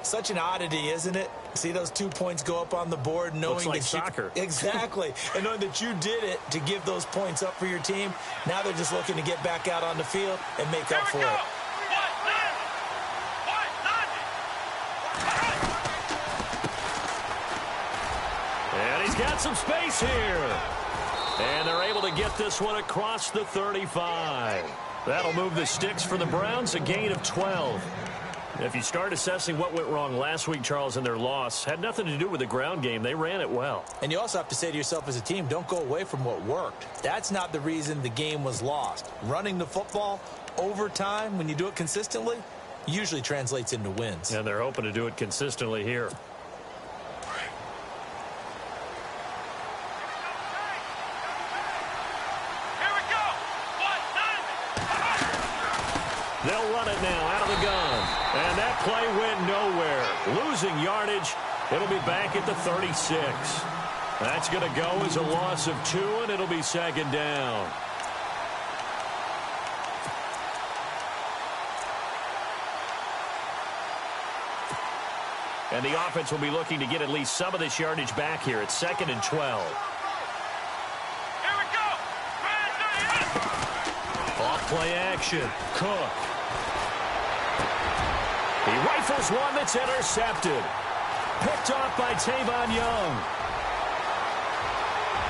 Such an oddity, isn't it? See those 2 points go up on the board, knowing looks like that soccer. Exactly. And knowing that you did it to give those points up for your team. Now they're just looking to get back out on the field and make up for it. And he's got some space here. And they're able to get this one across the 35. That'll move the sticks for the Browns, a gain of 12. If you start assessing what went wrong last week, Charles, in their loss, had nothing to do with the ground game. They ran it well. And you also have to say to yourself as a team, don't go away from what worked. That's not the reason the game was lost. Running the football over time, when you do it consistently, usually translates into wins. And they're hoping to do it consistently here. They'll run it now out of the gun. And that play went nowhere. Losing yardage. It'll be back at the 36. That's going to go as a loss of 2, and it'll be second down. And the offense will be looking to get at least some of this yardage back here. It's 2nd and 12. Here we go. Off play action. Cook. He rifles one that's intercepted. Picked off by Tavon Young.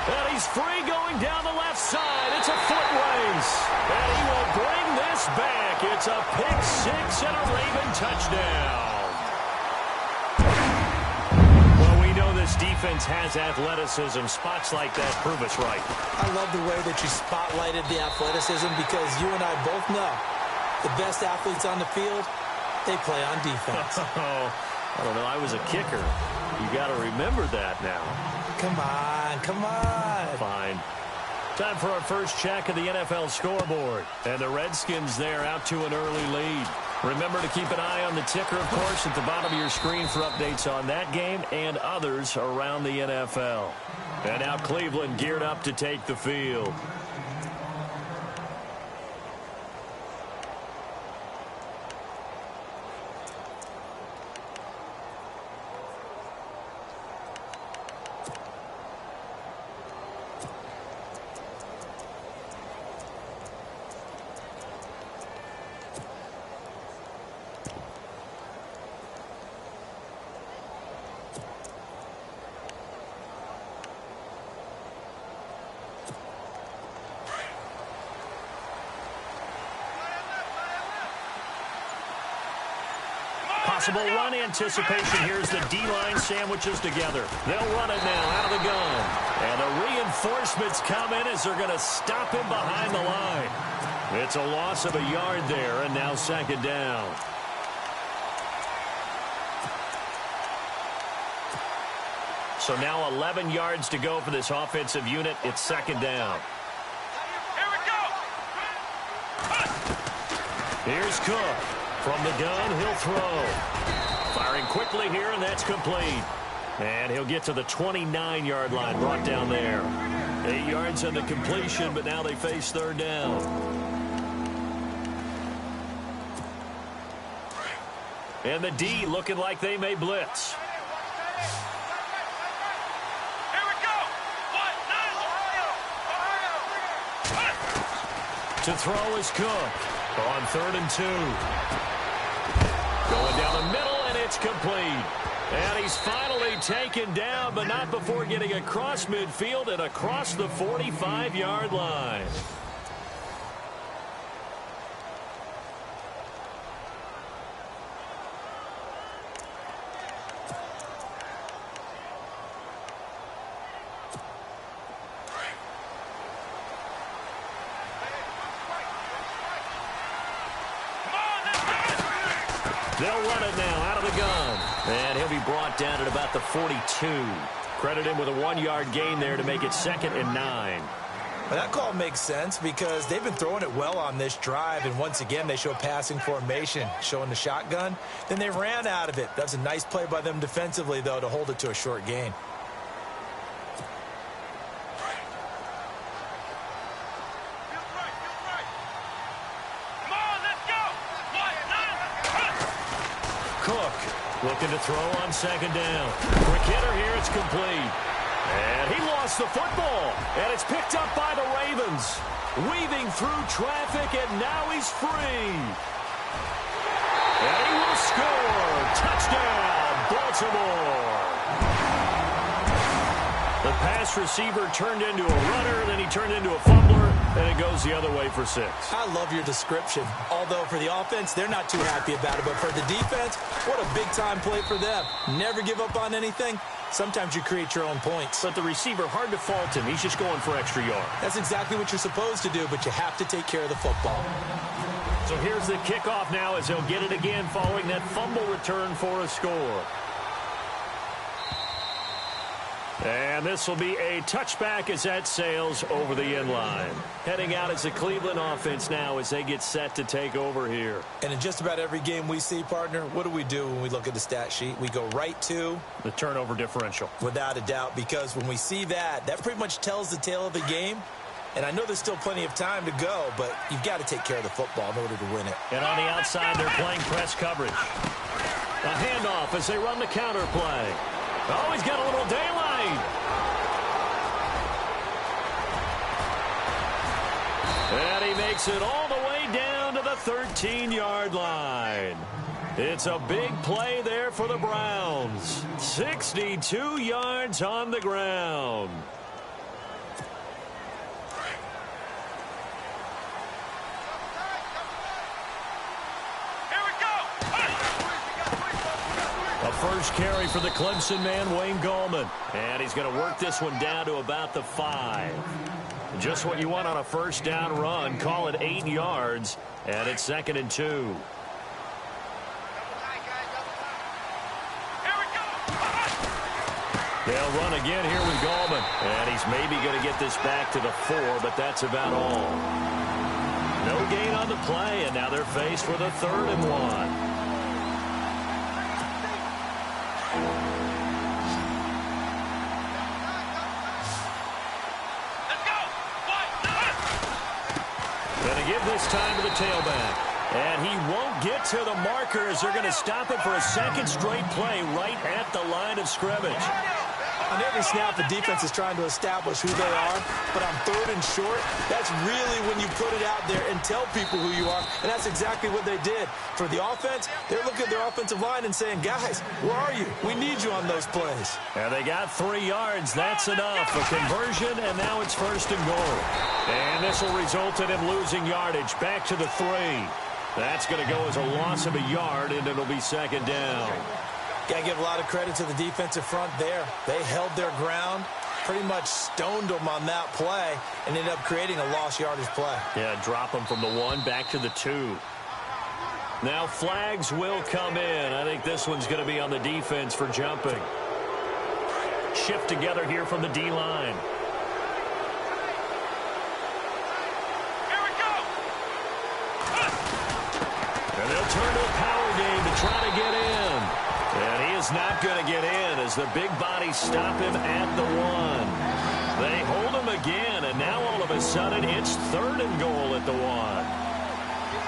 And he's free going down the left side. It's a foot race. And he will bring this back. It's a pick 6 and a Raven touchdown. Well, we know this defense has athleticism. Spots like that prove us right. I love the way that you spotlighted the athleticism because you and I both know the best athletes on the field, they play on defense. I don't know. I was a kicker. You got to remember that now. Come on, come on. Fine. Time for our first check of the NFL scoreboard. And the Redskins there out to an early lead. Remember to keep an eye on the ticker, of course, at the bottom of your screen for updates on that game and others around the NFL. And now Cleveland geared up to take the field. Possible run anticipation. Here's the D-line sandwiches together. They'll run it now out of the gun. And the reinforcements come in as they're going to stop him behind the line. It's a loss of a yard there, and now second down. So now 11 yards to go for this offensive unit. It's second down. Here we go. Here's Cook. From the gun, he'll throw. Firing quickly here, and that's complete. And he'll get to the 29-yard line, brought down there. 8 yards on the completion, but now they face third down. And the D looking like they may blitz. Here we go. To throw is Cook on 3rd and 2. Going down the middle, and it's complete. And he's finally taken down, but not before getting across midfield and across the 45-yard line. They'll run it now out of the gun. And he'll be brought down at about the 42. Credit him with a 1-yard gain there to make it 2nd and 9. Well, that call makes sense because they've been throwing it well on this drive, and once again they show passing formation, showing the shotgun. Then they ran out of it. That's a nice play by them defensively, though, to hold it to a short gain. Cook Looking to throw on second down. Quick hitter here, it's complete. And he lost the football. And it's picked up by the Ravens. Weaving through traffic, and now he's free. And he will score. Touchdown, Baltimore. The pass receiver turned into a runner, then he turned into a fumbler, and it goes the other way for 6. I love your description. Although for the offense, they're not too happy about it. But for the defense, what a big-time play for them. Never give up on anything. Sometimes you create your own points. But the receiver, hard to fault him. He's just going for extra yards. That's exactly what you're supposed to do, but you have to take care of the football. So here's the kickoff now as he'll get it again following that fumble return for a score. And this will be a touchback as that sails over the end line. Heading out as the Cleveland offense now as they get set to take over here. And in just about every game we see, partner, what do we do when we look at the stat sheet? We go right to the turnover differential. Without a doubt, because when we see that pretty much tells the tale of the game. And I know there's still plenty of time to go, but you've got to take care of the football in order to win it. And on the outside, they're playing press coverage. A handoff as they run the counter play. Oh, he's got a little daylight. And he makes it all the way down to the 13-yard line. It's a big play there for the Browns. 62 yards on the ground. First carry for the Clemson man, Wayne Gallman. And he's going to work this one down to about the 5. Just what you want on a first down run. Call it 8 yards. And it's 2nd and 2. Here we go. They'll run again here with Gallman. And he's maybe going to get this back to the 4, but that's about all. No gain on the play, and now they're faced with a 3rd and 1. Give this time to the tailback. And he won't get to the marker as they're going to stop it for a second straight play right at the line of scrimmage. On every snap, the defense is trying to establish who they are, but on 3rd and short, that's really when you put it out there and tell people who you are, and that's exactly what they did. For the offense, they're looking at their offensive line and saying, guys, where are you? We need you on those plays. And they got 3 yards. That's enough. A conversion, and now it's 1st and goal. And this will result in him losing yardage. Back to the 3. That's going to go as a loss of a yard, and it'll be 2nd down. Got to give a lot of credit to the defensive front there. They held their ground, pretty much stoned them on that play, and ended up creating a lost yardage play. Yeah, drop them from the 1 back to the 2. Now flags will come in. I think this one's going to be on the defense for jumping. Shift together here from the D-line. Here we go. And they'll turn to a power game to try to get in. And he is not going to get in as the big bodies stop him at the 1. They hold him again, and now all of a sudden it's 3rd and goal at the 1.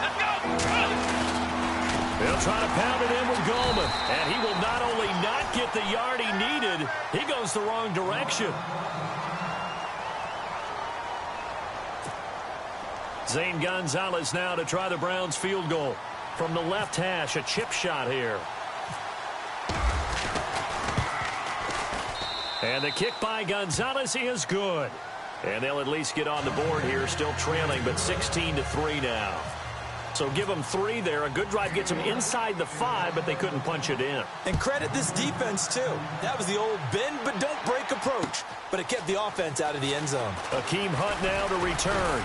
Let's go. They'll try to pound it in with Gallman. And he will not only not get the yard he needed, he goes the wrong direction. Zane Gonzalez now to try the Browns field goal. From the left hash, a chip shot here. And the kick by Gonzalez is good. And they'll at least get on the board here, still trailing, but 16-3 now. So give them 3 there. A good drive gets them inside the 5, but they couldn't punch it in. And credit this defense, too. That was the old bend but don't break approach. But it kept the offense out of the end zone. Akeem Hunt now to return.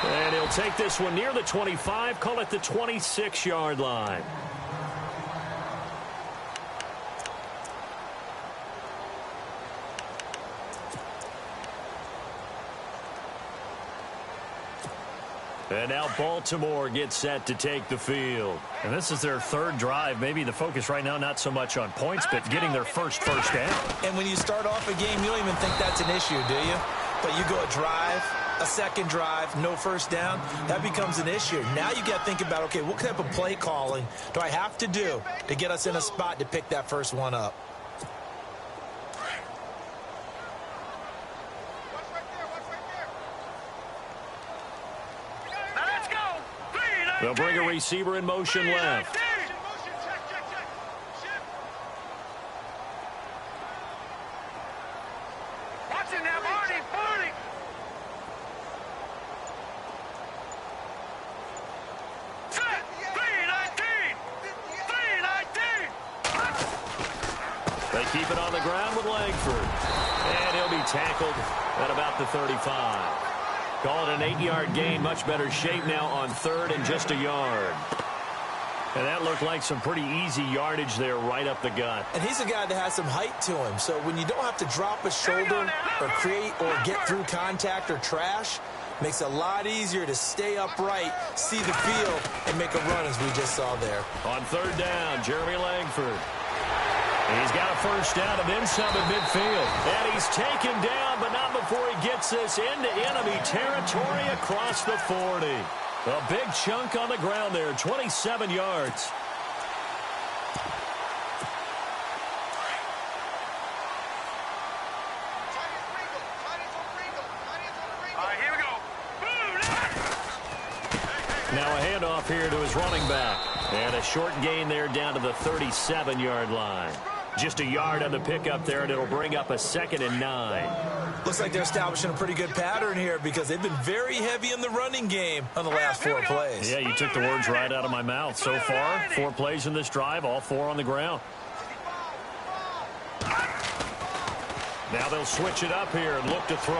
And he'll take this one near the 25, call it the 26-yard line. And now Baltimore gets set to take the field. And this is their 3rd drive. Maybe the focus right now not so much on points, but getting their first down. And when you start off a game, you don't even think that's an issue, do you? But you go a drive, a second drive, no first down, that becomes an issue. Now you got to think about, okay, what type of play calling do I have to do to get us in a spot to pick that first one up? Now let's go. They'll bring a receiver in motion left. They keep it on the ground with Langford. And he'll be tackled at about the 35. Call it an 8-yard gain. Much better shape now on third and just a yard. And that looked like some pretty easy yardage there right up the gut. And he's a guy that has some height to him. So when you don't have to drop a shoulder or create or get through contact or trash, makes it a lot easier to stay upright, see the field, and make a run as we just saw there. On third down, Jeremy Langford. He's got a first down and then some at midfield. And he's taken down, but not before he gets this into enemy territory across the 40. A big chunk on the ground there, 27 yards. Here we go. Now a handoff here to his running back. And a short gain there down to the 37-yard line. Just a yard on the pickup there, and it'll bring up a 2nd and 9. Looks like they're establishing a pretty good pattern here because they've been very heavy in the running game on the last 4 plays. Yeah, you took the words right out of my mouth. So far, 4 plays in this drive, all 4 on the ground. Now they'll switch it up here and look to throw.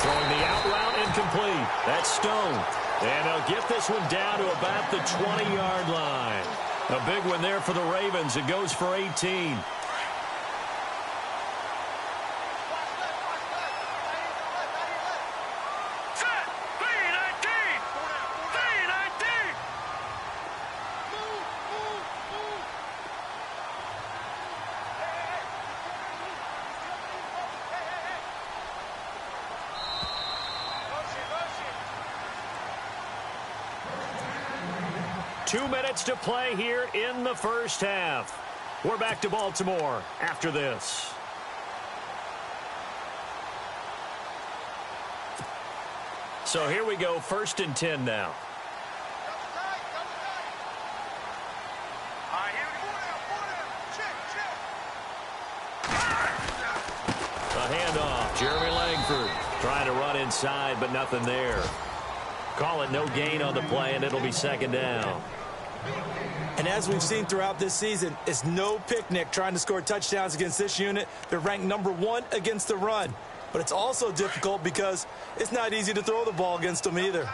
Throwing the out route incomplete. That's Stone. And they'll get this one down to about the 20-yard line. A big one there for the Ravens. It goes for 18. Two minutes to play here in the first half. We're back to Baltimore after this. So here we go, 1st and 10 now. A handoff. Jeremy Langford trying to run inside, but nothing there. Call it no gain on the play, and it'll be 2nd down. And as we've seen throughout this season, it's no picnic trying to score touchdowns against this unit. They're ranked #1 against the run. But it's also difficult because it's not easy to throw the ball against them either.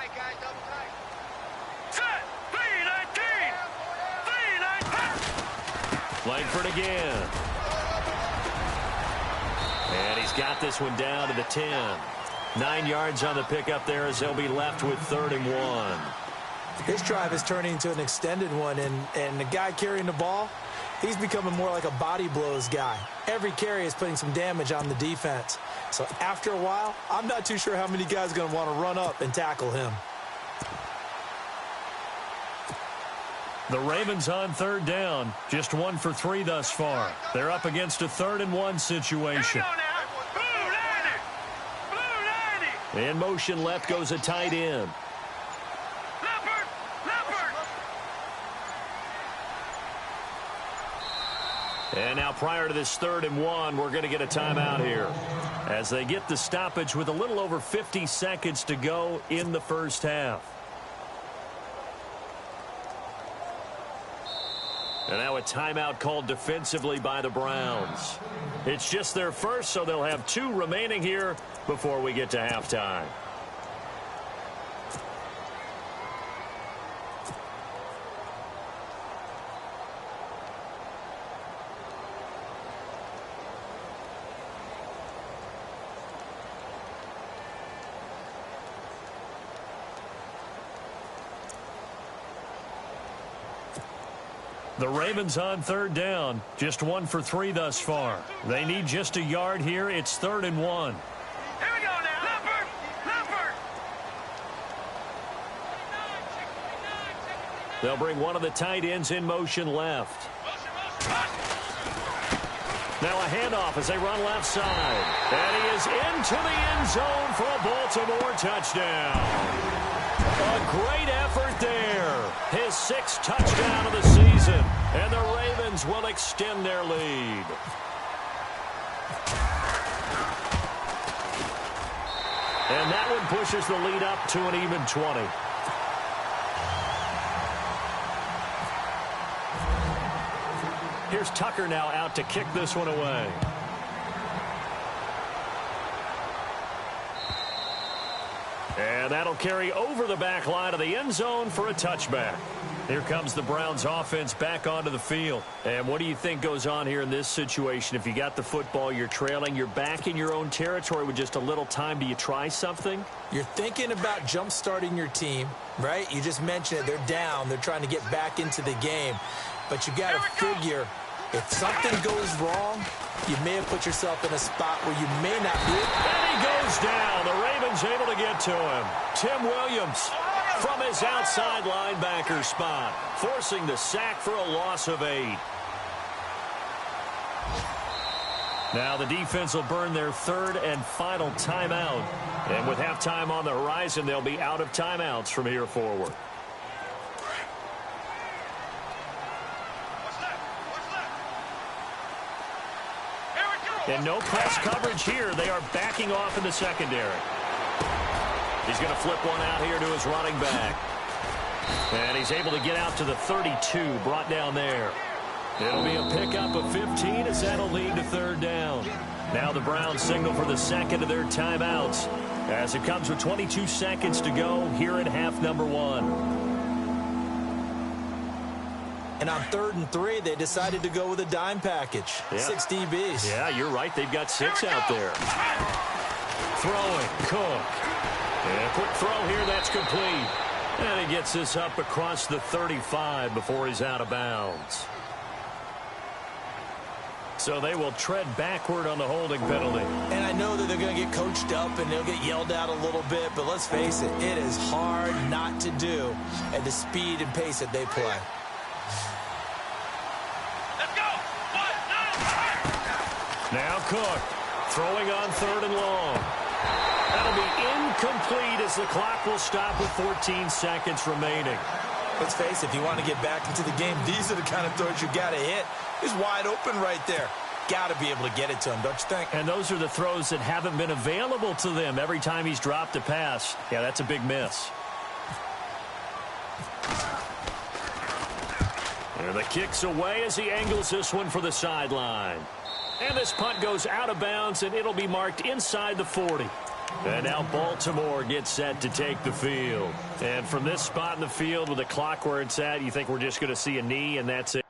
Langford again. And he's got this one down to the 10. 9 yards on the pickup there as they'll be left with 3rd and 1. This drive is turning into an extended one, and the guy carrying the ball, he's becoming more like a body blows guy. Every carry is putting some damage on the defense. So after a while, I'm not too sure how many guys are going to want to run up and tackle him. The Ravens on 3rd down, just 1 for 3 thus far. They're up against a 3rd and 1 situation. In motion left goes a tight end. And now prior to this 3rd and 1, we're going to get a timeout here as they get the stoppage with a little over 50 seconds to go in the first half. And now a timeout called defensively by the Browns. It's just their first, so they'll have 2 remaining here before we get to halftime. The Ravens on 3rd down, just 1 for 3 thus far. They need just a yard here. It's 3rd and 1. Here we go now. They'll bring one of the tight ends in motion left. Now a handoff as they run left side. And he is into the end zone for a Baltimore touchdown. A great effort there. His 6th touchdown of the season. And the Ravens will extend their lead. And that one pushes the lead up to an even 20. Here's Tucker now out to kick this one away. And that'll carry over the back line of the end zone for a touchback. Here comes the Browns offense back onto the field. And what do you think goes on here in this situation? If you got the football, you're trailing, you're back in your own territory with just a little time. Do you try something? You're thinking about jump-starting your team, right? You just mentioned it. They're down. They're trying to get back into the game. But you got to figure if something goes wrong, you may have put yourself in a spot where you may not be. And he goes down. The Ravens able to get to him. Tim Williams from his outside linebacker spot, forcing the sack for a loss of 8. Now the defense will burn their 3rd and final timeout. And with halftime on the horizon, they'll be out of timeouts from here forward. And no press coverage here. They are backing off in the secondary. He's going to flip one out here to his running back. And he's able to get out to the 32, brought down there. It'll be a pickup of 15 as that'll lead to 3rd down. Now the Browns signal for the 2nd of their timeouts as it comes with 22 seconds to go here at half number 1. And on 3rd and 3, they decided to go with a dime package. Yeah. 6 DBs. Yeah, you're right. They've got 6 out there. Throwing, Cook. And a quick throw here, that's complete. And he gets this up across the 35 before he's out of bounds. So they will tread backward on the holding penalty. And I know that they're going to get coached up and they'll get yelled at a little bit, but let's face it, it is hard not to do at the speed and pace that they play. Now Cook throwing on 3rd and long. That'll be incomplete as the clock will stop with 14 seconds remaining. Let's face it, if you want to get back into the game, these are the kind of throws you got to hit. He's wide open right there. Got to be able to get it to him, don't you think? And those are the throws that haven't been available to them every time he's dropped a pass. Yeah, that's a big miss. And the kick's away as he angles this one for the sideline. And this punt goes out of bounds, and it'll be marked inside the 40. And now Baltimore gets set to take the field. And from this spot in the field with the clock where it's at, you think we're just going to see a knee, and that's it.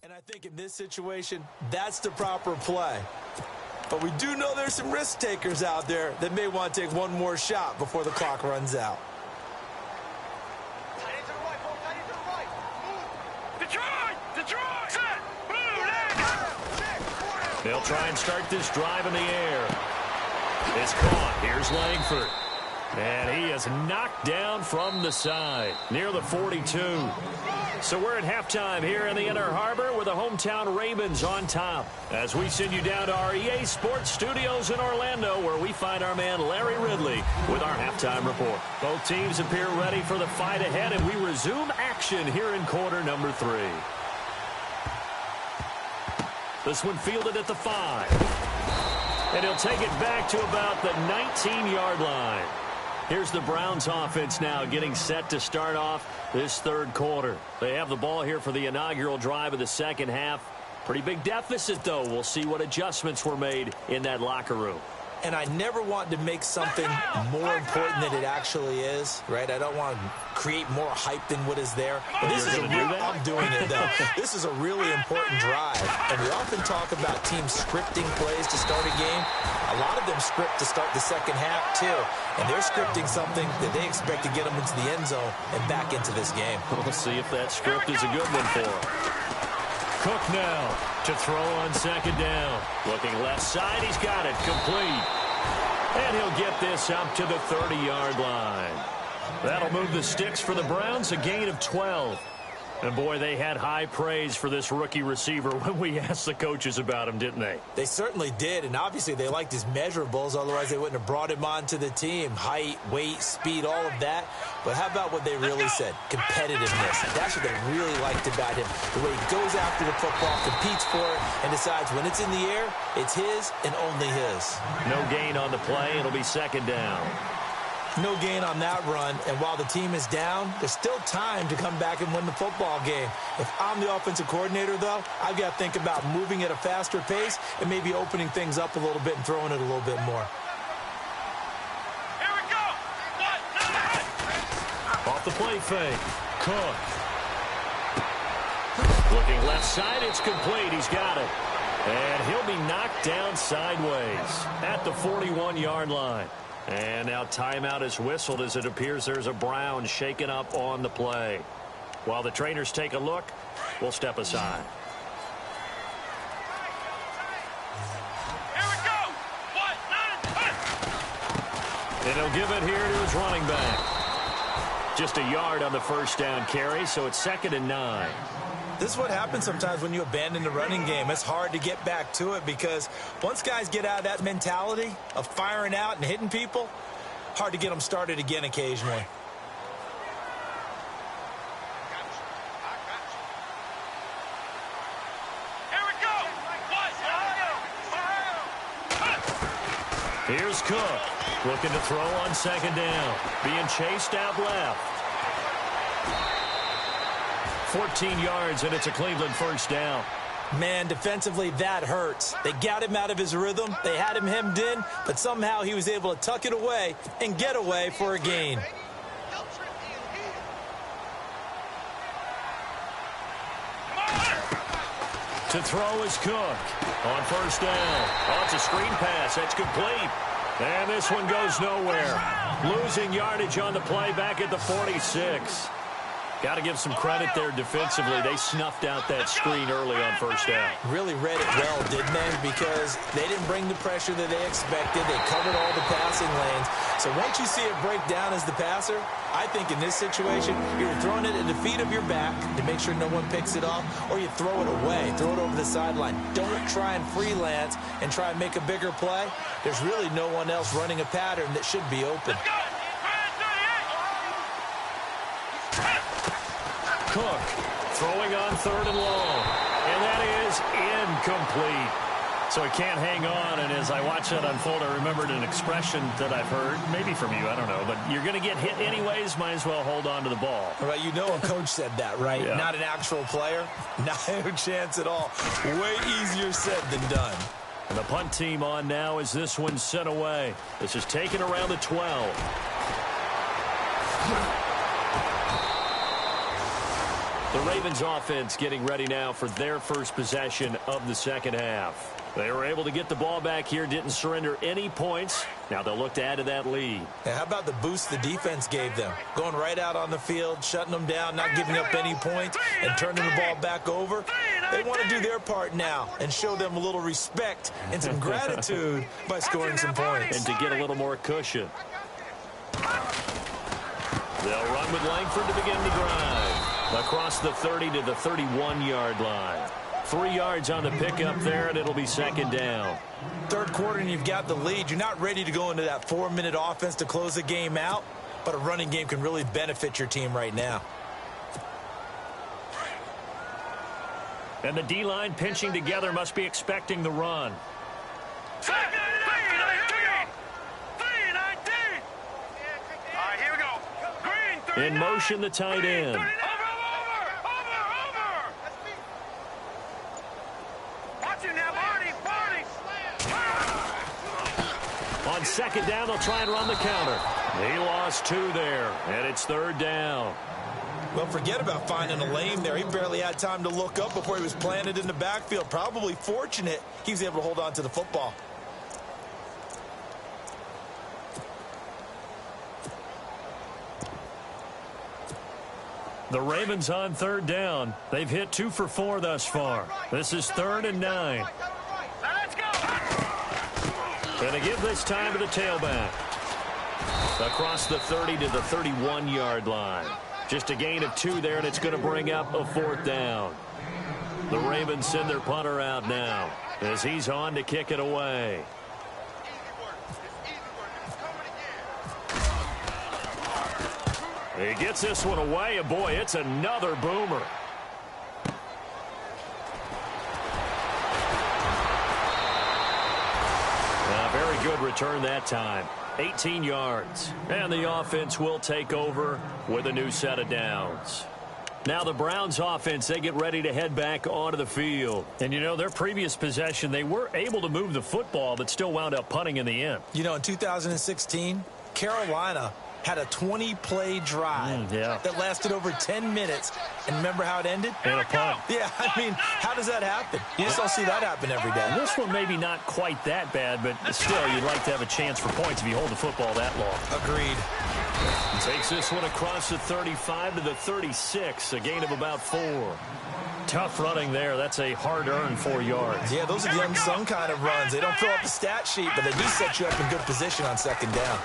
And I think in this situation, that's the proper play. But we do know there's some risk takers out there that may want to take one more shot before the clock runs out. They'll try and start this drive in the air. It's caught. Here's Langford. And he is knocked down from the side near the 42. So we're at halftime here in the Inner Harbor with the hometown Ravens on top. As we send you down to our EA Sports Studios in Orlando, where we find our man Larry Ridley with our halftime report. Both teams appear ready for the fight ahead, and we resume action here in quarter number 3. This one fielded at the 5. And he'll take it back to about the 19-yard line. Here's the Browns offense now getting set to start off this 3rd quarter. They have the ball here for the inaugural drive of the 2nd half. Pretty big deficit, though. We'll see what adjustments were made in that locker room. And I never want to make something more important than it actually is, right? I don't want to create more hype than what is there. But this is I'm doing it, though. This is a really important drive. And we often talk about teams scripting plays to start a game. A lot of them script to start the second half, too. And they're scripting something that they expect to get them into the end zone and back into this game. We'll see if that script is a good one for them. Cook now to throw on second down. Looking left side, he's got it complete. And he'll get this up to the 30-yard line. That'll move the sticks for the Browns, a gain of 12. And, boy, they had high praise for this rookie receiver when we asked the coaches about him, didn't they? They certainly did, and obviously they liked his measurables. Otherwise, they wouldn't have brought him onto the team. Height, weight, speed, all of that. But how about what they really said? Competitiveness. That's what they really liked about him. The way he goes after the football, competes for it, and decides when it's in the air, it's his and only his. No gain on the play. It'll be second down. No gain on that run, and while the team is down, there's still time to come back and win the football game. If I'm the offensive coordinator, though, I've got to think about moving at a faster pace and maybe opening things up a little bit and throwing it a little bit more. Here we go! Off the play fake. Cook. Looking left side, it's complete. He's got it. And he'll be knocked down sideways at the 41-yard line. And now timeout is whistled as it appears there's a Brown shaken up on the play. While the trainers take a look, we'll step aside. Here we go! And he'll give it here to his running back. Just a yard on the first down carry, so it's 2nd and 9. This is what happens sometimes when you abandon the running game. It's hard to get back to it because once guys get out of that mentality of firing out and hitting people, hard to get them started again occasionally. Here we go! Here's Cook, looking to throw on second down, being chased out left. 14 yards, and it's a Cleveland first down. Man, defensively, that hurts. They got him out of his rhythm. They had him hemmed in, but somehow he was able to tuck it away and get away for a gain. To throw is Cook on first down. Oh, it's a screen pass. That's complete. And this one goes nowhere. Losing yardage on the play back at the 46. Got to give some credit there defensively. They snuffed out that screen early on first down. Really read it well, didn't they? Because they didn't bring the pressure that they expected. They covered all the passing lanes. So once you see it break down as the passer, I think in this situation, you're throwing it at the feet of your back to make sure no one picks it off, or you throw it away, throw it over the sideline. Don't try and freelance and try and make a bigger play. There's really no one else running a pattern that should be open. Cook throwing on 3rd and long. And that is incomplete. So he can't hang on. And as I watch that unfold, I remembered an expression that I've heard, maybe from you, I don't know. But you're going to get hit anyways, might as well hold on to the ball. Right, you know a coach said that, right? Yeah. Not an actual player. Not a chance at all. Way easier said than done. And the punt team on now as this one's sent away. This is taken around the 12. The Ravens offense getting ready now for their first possession of the second half. They were able to get the ball back here, didn't surrender any points. Now they'll look to add to that lead. Now, how about the boost the defense gave them? Going right out on the field, shutting them down, not giving up any points, and turning the ball back over. They want to do their part now and show them a little respect and some gratitude by scoring some points. And to get a little more cushion. They'll run with Langford to begin the drive. Across the 30 to the 31-yard line. 3 yards on the pickup there, and it'll be second down. Third quarter, and you've got the lead. You're not ready to go into that 4-minute offense to close the game out, but a running game can really benefit your team right now. And the D-line pinching together must be expecting the run. Here we go. Green, In motion, the tight end. Over. Watch it now, Barney. on second down, they'll try and run the counter. He lost 2 there, and it's 3rd down. Well, forget about finding a lane there. He barely had time to look up before he was planted in the backfield. Probably fortunate he was able to hold on to the football. The Ravens on 3rd down. They've hit 2 for 4 thus far. This is 3rd and 9. Let's go. And they give this time to the tailback. Across the 30 to the 31-yard line. Just a gain of 2 there, and it's going to bring up a 4th down. The Ravens send their punter out now as he's on to kick it away. He gets this one away, and boy, it's another boomer. Very good return that time. 18 yards. And the offense will take over with a new set of downs. Now the Browns offense, they get ready to head back onto the field. And, you know, their previous possession, they were able to move the football, but still wound up punting in the end. You know, in 2016, Carolina had a 20-play drive that lasted over 10 minutes. And remember how it ended? In a punt. Yeah, I mean, how does that happen? You just don't see that happen every day. This one maybe not quite that bad, but still, you'd like to have a chance for points if you hold the football that long. Agreed. Takes this one across the 35 to the 36, a gain of about 4. Tough running there. That's a hard-earned 4 yards. Yeah, those are the unsung kind of runs. They don't fill up the stat sheet, but they do set you up in good position on second down.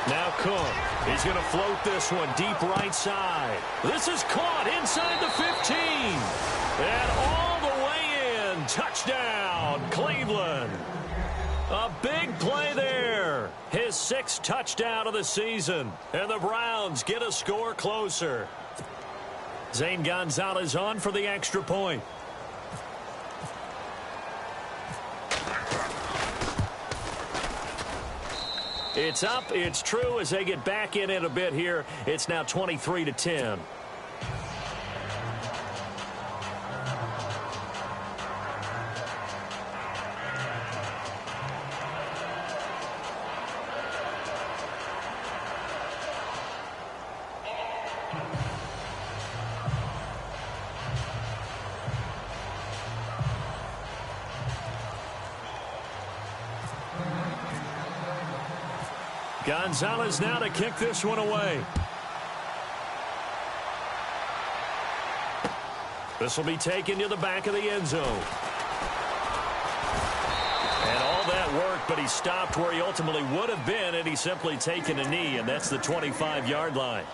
Now Cook. He's going to float this one deep right side. This is caught inside the 15. And all the way in. Touchdown, Cleveland. A big play there. His 6th touchdown of the season. And the Browns get a score closer. Zane Gonzalez on for the extra point. It's up, it's true as they get back in it a bit here. It's now 23-10. Gonzalez now to kick this one away. This will be taken to the back of the end zone. And all that worked, but he stopped where he ultimately would have been had he simply taken a knee, and that's the 25-yard line.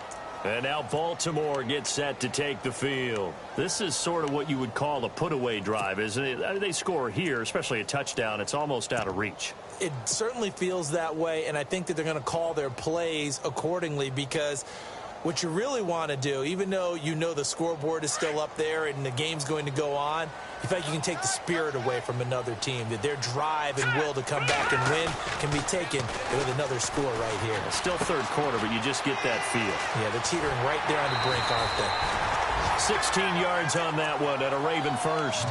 And now Baltimore gets set to take the field. This is sort of what you would call a put-away drive, isn't it? They score here, especially a touchdown. It's almost out of reach. It certainly feels that way, and I think that they're going to call their plays accordingly because what you really want to do, even though you know the scoreboard is still up there and the game's going to go on, in fact, you can take the spirit away from another team, that their drive and will to come back and win can be taken with another score right here. Still third quarter, but you just get that feel. Yeah, they're teetering right there on the brink, aren't they? 16 yards on that one and a Raven first.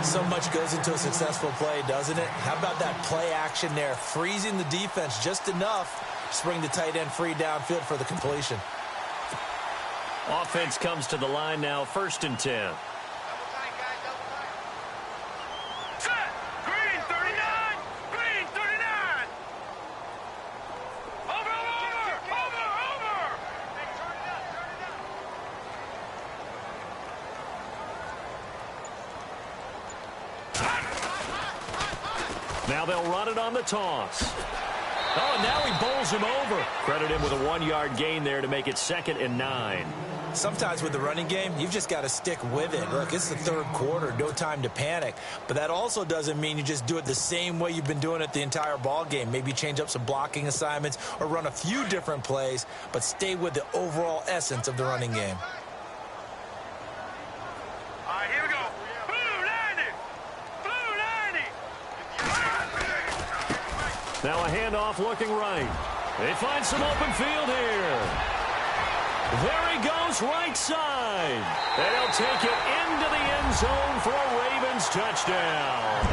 So much goes into a successful play, doesn't it? How about that play action there? Freezing the defense just enough to spring the tight end free downfield for the completion. Offense comes to the line now, 1st and 10. Set. Green 39. Green 39. Over. Now they'll run it on the toss. Oh, and now he bowls him over. Credit him with a 1-yard gain there to make it 2nd and 9. Sometimes with the running game, you've just got to stick with it. Look, it's the third quarter, no time to panic. But that also doesn't mean you just do it the same way you've been doing it the entire ball game. Maybe change up some blocking assignments or run a few different plays, but stay with the overall essence of the running game. All right, here we go. Blue 90. Now a handoff looking right. They find some open field here. There he goes right side. And he'll take it into the end zone for a Ravens touchdown.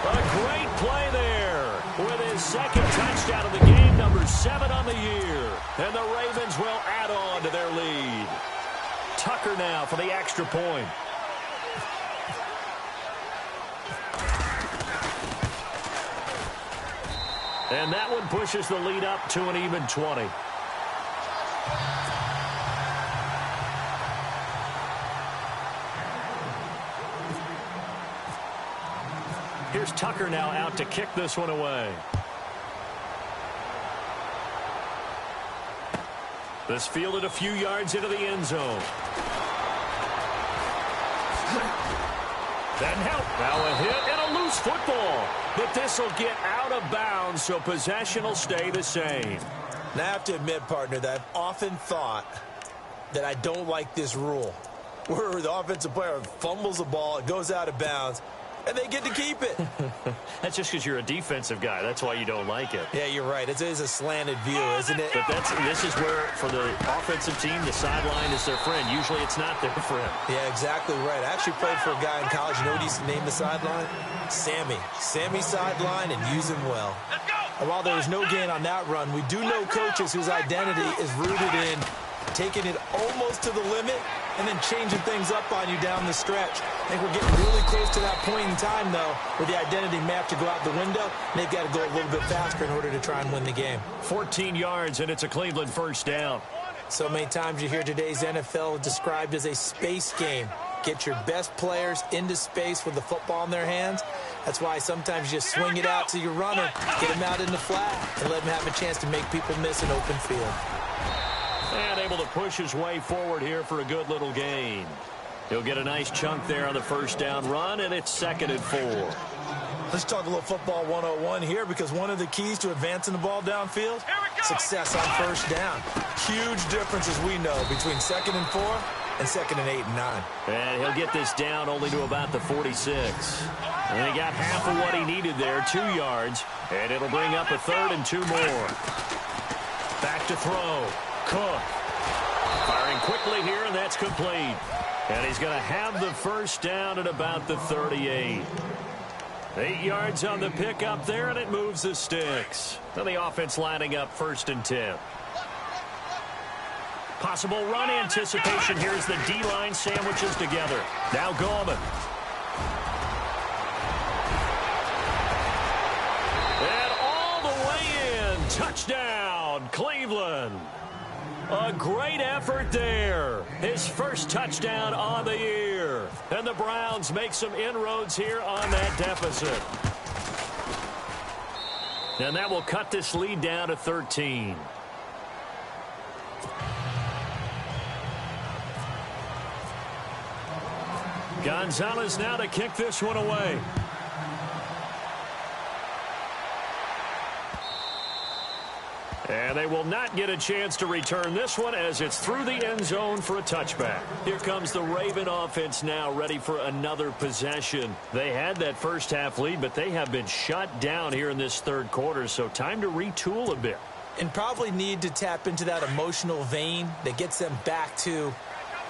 A great play there. with his second touchdown of the game, number 7 on the year. And the Ravens will add on to their lead. Tucker now for the extra point. And that one pushes the lead up to an even 20. Here's Tucker now out to kick this one away. This fielded a few yards into the end zone. Then help. Now a hit and a loose football. But this will get out of bounds, so possession will stay the same. Now, I have to admit, partner, that I've often thought that I don't like this rule, where the offensive player fumbles the ball, it goes out of bounds, and they get to keep it. That's just because you're a defensive guy. That's why you don't like it. Yeah, you're right. It is a slanted view, isn't it? But this is where, for the offensive team, the sideline is their friend. Usually it's not their friend. Yeah, exactly right. I actually played for a guy in college. You know what he used to name the sideline? Sammy. Sammy sideline, and use him well. And while there was no gain on that run, we do know coaches whose identity is rooted in taking it almost to the limit and then changing things up on you down the stretch. I think we're getting really close to that point in time, though, where the identity map to go out the window, and they've got to go a little bit faster in order to try and win the game. 14 yards, and it's a Cleveland first down. So many times you hear today's NFL described as a space game. Get your best players into space with the football in their hands. That's why sometimes you just swing it out to your runner, get him out in the flat, and let him have a chance to make people miss an open field. And able to push his way forward here for a good little gain. He'll get a nice chunk there on the first down run, and it's 2nd and 4. Let's talk a little football 101 here, because one of the keys to advancing the ball downfield, success on first down. Huge difference, as we know, between 2nd and 4 and 2nd and 8 and 9. And he'll get this down only to about the 46. And he got half of what he needed there, 2 yards. And it'll bring up a 3rd and 2 more. Back to throw. Cook. Firing quickly here, and that's complete. And he's going to have the first down at about the 38. 8 yards on the pickup there, and it moves the sticks. So the offense lining up 1st and 10. Possible run anticipation here as the D-line sandwiches together. Now Gallman. And all the way in. Touchdown, Cleveland. A great effort there. His first touchdown on the year. And the Browns make some inroads here on that deficit. And that will cut this lead down to 13. Gonzalez now to kick this one away. And they will not get a chance to return this one as it's through the end zone for a touchback. Here comes the Raven offense now ready for another possession. They had that first half lead, but they have been shut down here in this 3rd quarter, so time to retool a bit. And probably need to tap into that emotional vein that gets them back to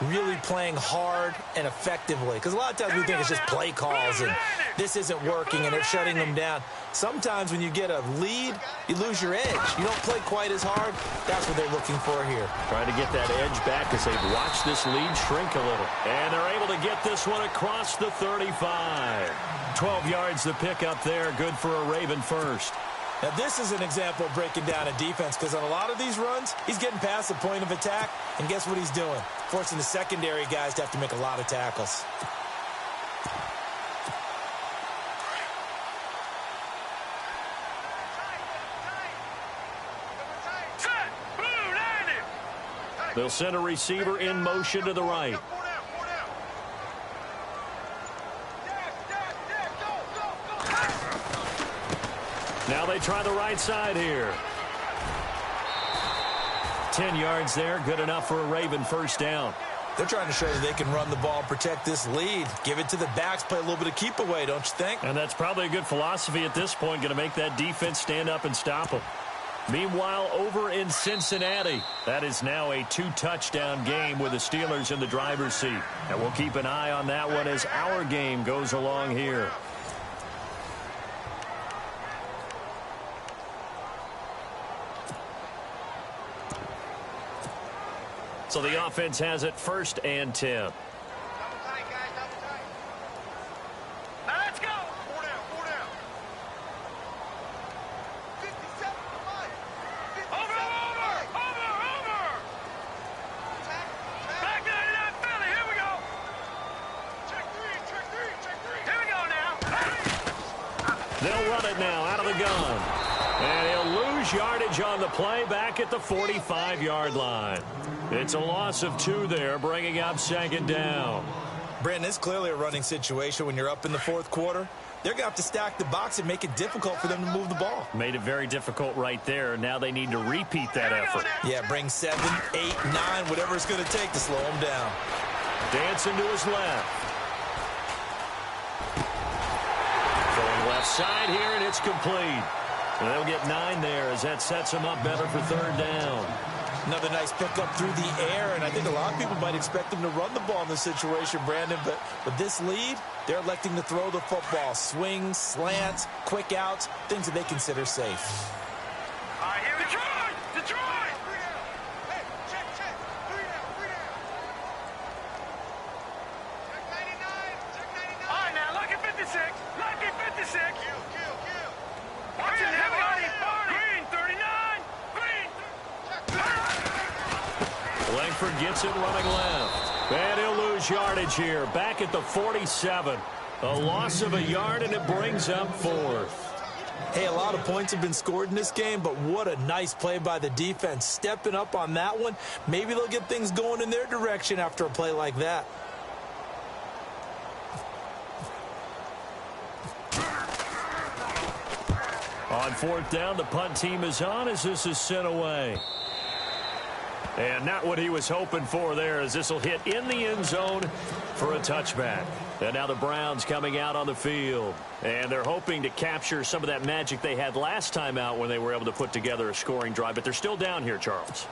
really playing hard and effectively. Because a lot of times we think it's just play calls and this isn't working and they're shutting them down. Sometimes when you get a lead, you lose your edge. You don't play quite as hard. That's what they're looking for here. Trying to get that edge back as they've watched this lead shrink a little. And they're able to get this one across the 35. 12 yards to pick up there. Good for a Raven first. Now, this is an example of breaking down a defense, because on a lot of these runs, he's getting past the point of attack, and guess what he's doing? Forcing the secondary guys to have to make a lot of tackles. They'll send a receiver in motion to the right. Now they try the right side here. 10 yards there, good enough for a Raven first down. They're trying to show that they can run the ball, protect this lead. Give it to the backs, play a little bit of keep away, don't you think? And that's probably a good philosophy at this point, going to make that defense stand up and stop them. Meanwhile, over in Cincinnati, that is now a 2-touchdown game with the Steelers in the driver's seat. And we'll keep an eye on that one as our game goes along here. So the offense has it 1st and 10. Double tight, guys, double tight. Now let's go. 4 down, 4 down. 57, come on. 57, over. Back 99 Philly, here we go. Check three. Here we go now. They'll run it now out of the gun. And he'll lose yardage on the play back at the 45-yard line. It's a loss of 2 there, bringing up 2nd down. Brandon, it's clearly a running situation when you're up in the 4th quarter. They're going to have to stack the box and make it difficult for them to move the ball. Made it very difficult right there. Now they need to repeat that effort. Yeah, bring 7, 8, 9, whatever it's going to take to slow them down. Dancing to his left. Going left side here, and it's complete. And they'll get 9 there as that sets them up better for 3rd down. Another nice pickup through the air, and I think a lot of people might expect them to run the ball in this situation, Brandon, but with this lead, they're electing to throw the football. Swings, slants, quick outs, things that they consider safe. All right, here we go. Detroit! 3 down. Hey, check. 3 down. Check 99. All right, now, lucky 56. Kill. Watch it now, Green, 39. Langford gets it running left. And he'll lose yardage here. Back at the 47. A loss of a yard, and it brings up 4th. Hey, a lot of points have been scored in this game, but what a nice play by the defense. Stepping up on that one. Maybe they'll get things going in their direction after a play like that. On 4th down, the punt team is on as this is sent away. And not what he was hoping for there, as this will hit in the end zone for a touchback. And now the Browns coming out on the field. And they're hoping to capture some of that magic they had last time out when they were able to put together a scoring drive. But they're still down here, Charles.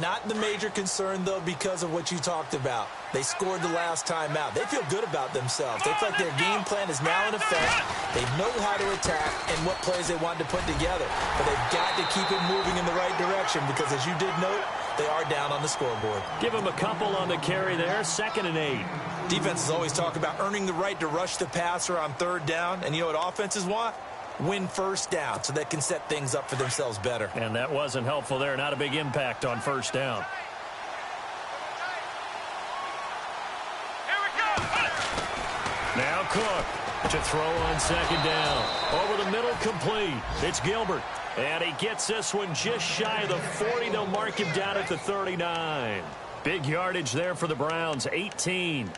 Not the major concern, though, because of what you talked about. They scored the last time out. They feel good about themselves. They feel like their game plan is now in effect. They know how to attack and what plays they want to put together. But they've got to keep it moving in the right direction because, as you did note, they are down on the scoreboard. Give them a couple on the carry there, 2nd and 8. Defenses always talk about earning the right to rush the passer on 3rd down. And you know what offenses want? Win 1st down so they can set things up for themselves better. And that wasn't helpful there. Not a big impact on 1st down. Here we go. Now Cook to throw on 2nd down. Over the middle, complete. It's Gilbert. And he gets this one just shy of the 40. They'll mark him down at the 39. Big yardage there for the Browns, 18.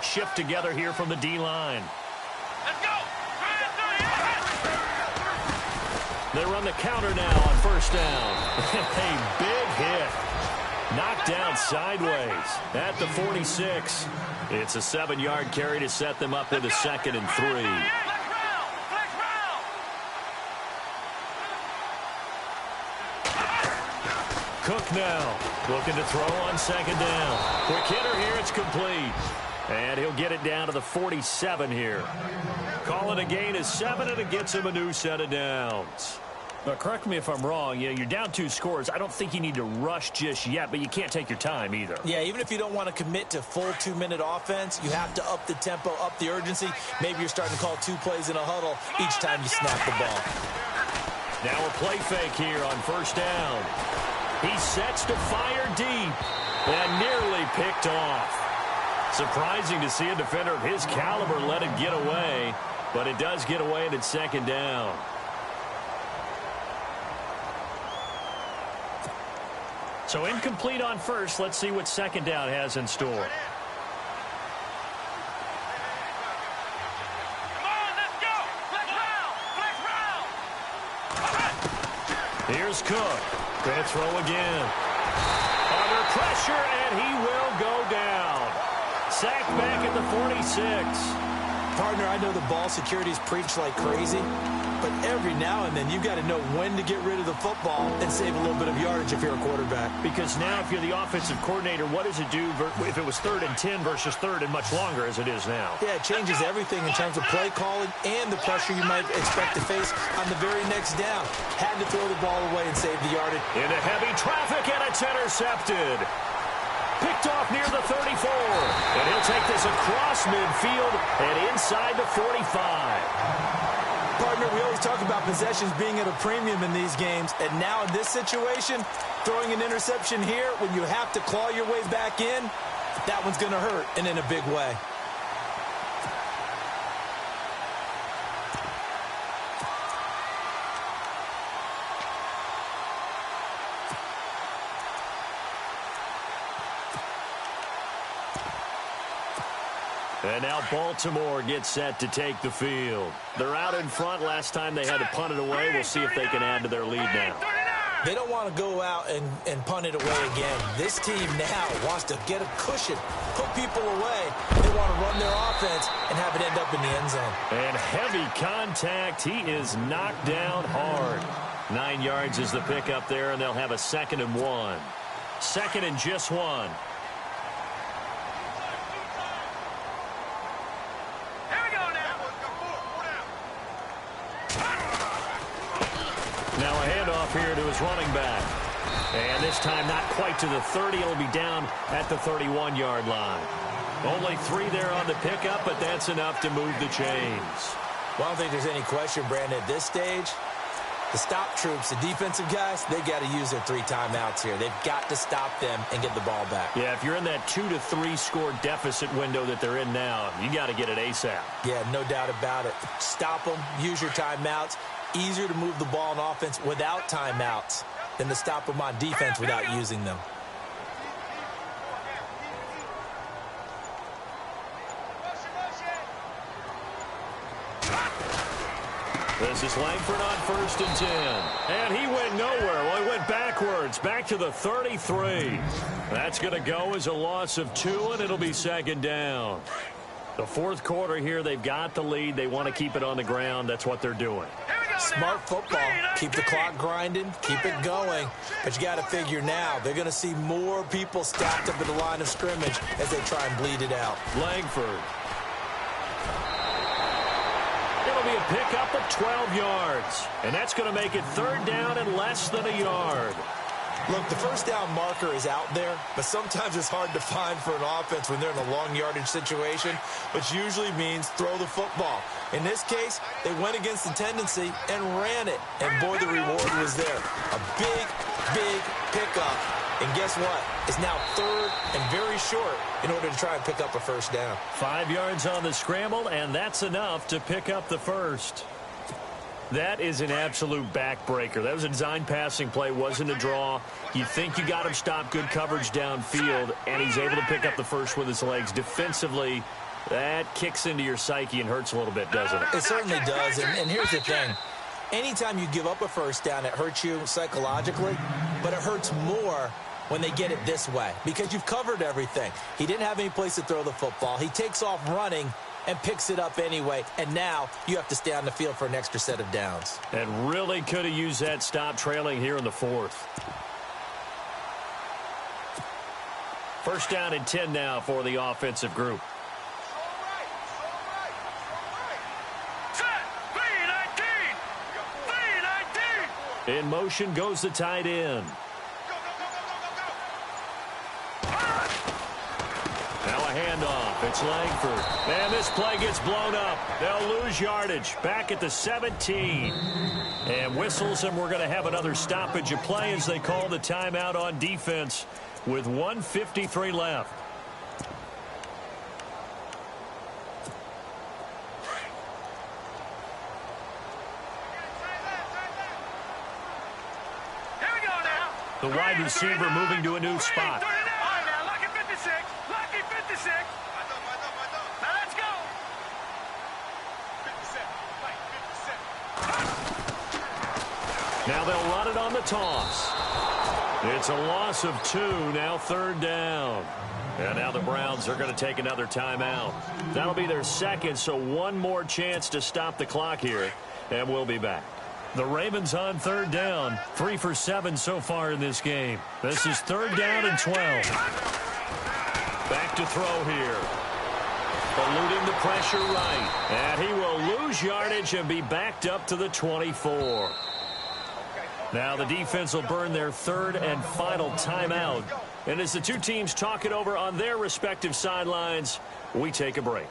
Shift together here from the D-line. Let's go. They run the counter now on 1st down. A big hit. Knocked down sideways at the 46. It's a 7-yard carry to set them up with a 2nd and 3. Flex round. Cook now looking to throw on 2nd down. Quick hitter here. It's complete. And he'll get it down to the 47 here. Call it a gain of 7, and it gets him a new set of downs. Now, correct me if I'm wrong. You're down 2 scores. I don't think you need to rush just yet, but you can't take your time either. Yeah, even if you don't want to commit to full 2-minute offense, you have to up the tempo, up the urgency. Maybe you're starting to call 2 plays in a huddle each time you snap the ball. Now a play fake here on 1st down. He sets to fire deep and nearly picked off. Surprising to see a defender of his caliber let it get away, but it does get away and it's 2nd down. So incomplete on 1st. Let's see what 2nd down has in store. Come on, let's go. Flex round. Here's Cook. Gonna throw again. Under pressure, and he will go down. Sacked back at the 46. Partner, I know the ball security is preached like crazy, but every now and then you've got to know when to get rid of the football and save a little bit of yardage if you're a quarterback. Because now if you're the offensive coordinator, what does it do if it was 3rd and 10 versus 3rd and much longer as it is now? Yeah, it changes everything in terms of play calling and the pressure you might expect to face on the very next down. Had to throw the ball away and save the yardage. Into heavy traffic, and it's intercepted. Picked off near the 34. And he'll take this across midfield and inside the 45. Partner, we always talk about possessions being at a premium in these games. And now in this situation, throwing an interception here when you have to claw your way back in, that one's going to hurt, and in a big way. And now Baltimore gets set to take the field. They're out in front. Last time they had to punt it away. We'll see if they can add to their lead now. They don't want to go out and punt it away again. This team now wants to get a cushion, put people away. They want to run their offense and have it end up in the end zone. And heavy contact. He is knocked down hard. 9 yards is the pickup there, and they'll have a 2nd and 1. 2nd and just 1. Now a handoff here to his running back. And this time not quite to the 30. It'll be down at the 31-yard line. Only 3 there on the pickup, but that's enough to move the chains. Well, I don't think there's any question, Brandon, at this stage. The stop troops, the defensive guys, they got to use their 3 timeouts here. They've got to stop them and get the ball back. Yeah, if you're in that 2 to 3 score deficit window that they're in now, you got to get it ASAP. Yeah, no doubt about it. Stop them, use your timeouts. Easier to move the ball on offense without timeouts than to stop them on defense without using them. This is Langford on 1st and 10. And he went nowhere. Well, he went backwards, back to the 33. That's going to go as a loss of 2, and it'll be 2nd down. The 4th quarter here, they've got the lead. They want to keep it on the ground. That's what they're doing. Smart football. Keep the clock grinding. Keep it going. But you got to figure now, they're going to see more people stacked up at the line of scrimmage as they try and bleed it out. Langford. It'll be a pickup of 12 yards. And that's going to make it 3rd down and less than a yard. Look, the first down marker is out there, but sometimes it's hard to find for an offense when they're in a long yardage situation, which usually means throw the football. In this case, they went against the tendency and ran it, and boy, the reward was there. A big, big pickup, and guess what? It's now 3rd and very short in order to try and pick up a 1st down. 5 yards on the scramble, and that's enough to pick up the 1st. That is an absolute backbreaker. That was a design passing play, wasn't a draw. You think you got him stopped, good coverage downfield, and he's able to pick up the 1st with his legs. Defensively, that kicks into your psyche and hurts a little bit, doesn't it? It certainly does, and here's the thing. Anytime you give up a 1st down, it hurts you psychologically, but it hurts more when they get it this way because you've covered everything. He didn't have any place to throw the football. He takes off running and picks it up anyway, and now you have to stay on the field for an extra set of downs. And really could have used that stop trailing here in the 4th. 1st down and 10 now for the offensive group. In motion goes the tight end. Now a handoff. It's Langford. And this play gets blown up. They'll lose yardage. Back at the 17. And whistles, and we're going to have another stoppage of play as they call the timeout on defense with 1:53 left. The wide receiver moving to a new spot. Now they'll run it on the toss. It's a loss of 2, now 3rd down. And now the Browns are going to take another timeout. That'll be their second, so one more chance to stop the clock here, and we'll be back. The Ravens on 3rd down, 3 for 7 so far in this game. This is 3rd down and 12. Back to throw here. Eluding the pressure right. And he will lose yardage and be backed up to the 24. Now the defense will burn their 3rd and final timeout. And as the two teams talk it over on their respective sidelines, we take a break.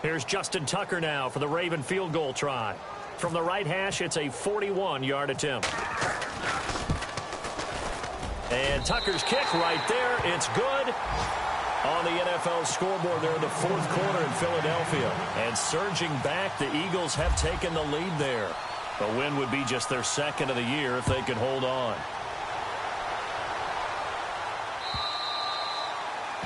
Here's Justin Tucker now for the Raven field goal try. From the right hash, it's a 41-yard attempt. And Tucker's kick right there. It's good. On the NFL scoreboard there in the 4th quarter in Philadelphia. And surging back, the Eagles have taken the lead there. A win would be just their 2nd of the year if they could hold on.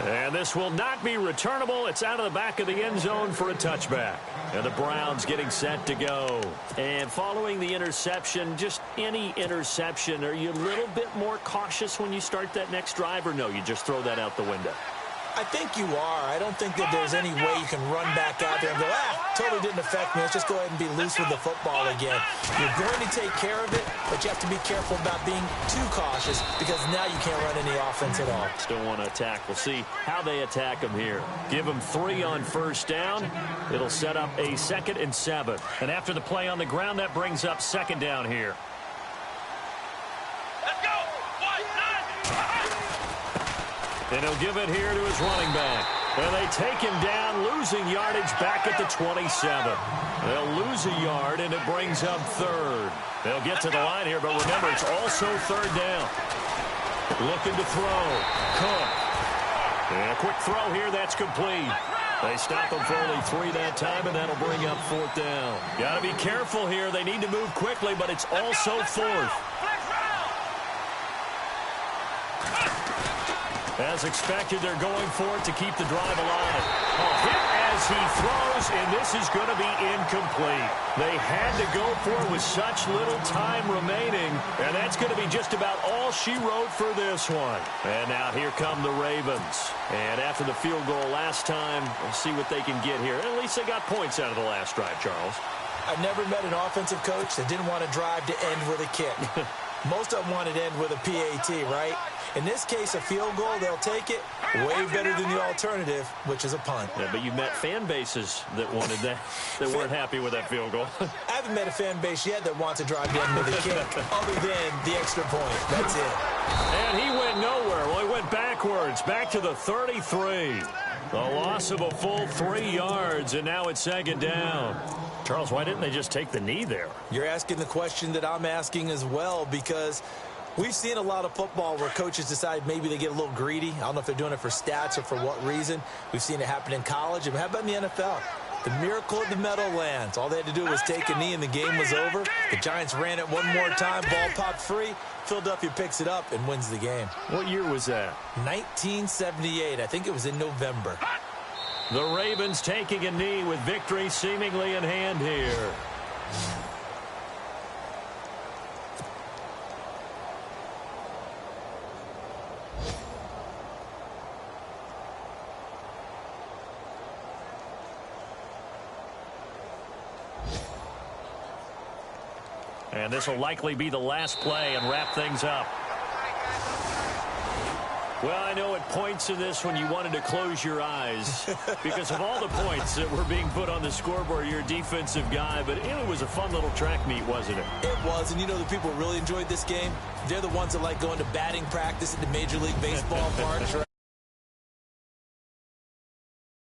And this will not be returnable. It's out of the back of the end zone for a touchback. And the Browns getting set to go. And following the interception, just any interception, are you a little bit more cautious when you start that next drive, or no, you just throw that out the window? I think you are. I don't think that there's any way you can run back out there and go, totally didn't affect me. Let's just go ahead and be loose with the football again. You're going to take care of it, but you have to be careful about being too cautious because now you can't run any offense at all. Still want to attack. We'll see how they attack them here. Give them 3 on 1st down. It'll set up a 2nd and 7. And after the play on the ground, that brings up 2nd down here. And he'll give it here to his running back. And they take him down, losing yardage back at the 27. They'll lose a yard, and it brings up 3rd. They'll get to the line here, but remember, it's also 3rd down. Looking to throw. Cook. And a quick throw here, that's complete. They stop him for only 3 that time, and that'll bring up 4th down. Got to be careful here. They need to move quickly, but it's also 4th. As expected, they're going for it to keep the drive alive. A hit as he throws, and this is going to be incomplete. They had to go for it with such little time remaining, and that's going to be just about all she wrote for this one. And now here come the Ravens. And after the field goal last time, we'll see what they can get here. At least they got points out of the last drive, Charles. I've never met an offensive coach that didn't want to drive to end with a kick. Most of them wanted to end with a PAT, right? In this case, a field goal, they'll take it. Way better than the alternative, which is a punt. Yeah, but you met fan bases that wanted that, that weren't happy with that field goal. I haven't met a fan base yet that wants to drive to end with a kick, other than the extra point. That's it. And he went nowhere. Well, he went backwards, back to the 33. The loss of a full 3 yards, and now it's 2nd down. Charles, why didn't they just take the knee there? You're asking the question that I'm asking as well, because we've seen a lot of football where coaches decide maybe they get a little greedy. I don't know if they're doing it for stats or for what reason. We've seen it happen in college. And how about in the NFL? The miracle of the Meadowlands. All they had to do was take a knee and the game was over. The Giants ran it one more time. Ball popped free. Philadelphia picks it up and wins the game. What year was that? 1978. I think it was in November. The Ravens taking a knee with victory seemingly in hand here. And this will likely be the last play and wrap things up. Well, I know at points in this when you wanted to close your eyes because of all the points that were being put on the scoreboard. You're a defensive guy, but it was a fun little track meet, wasn't it? It was, and you know the people who really enjoyed this game? They're the ones that like going to batting practice at the Major League Baseball parks, right?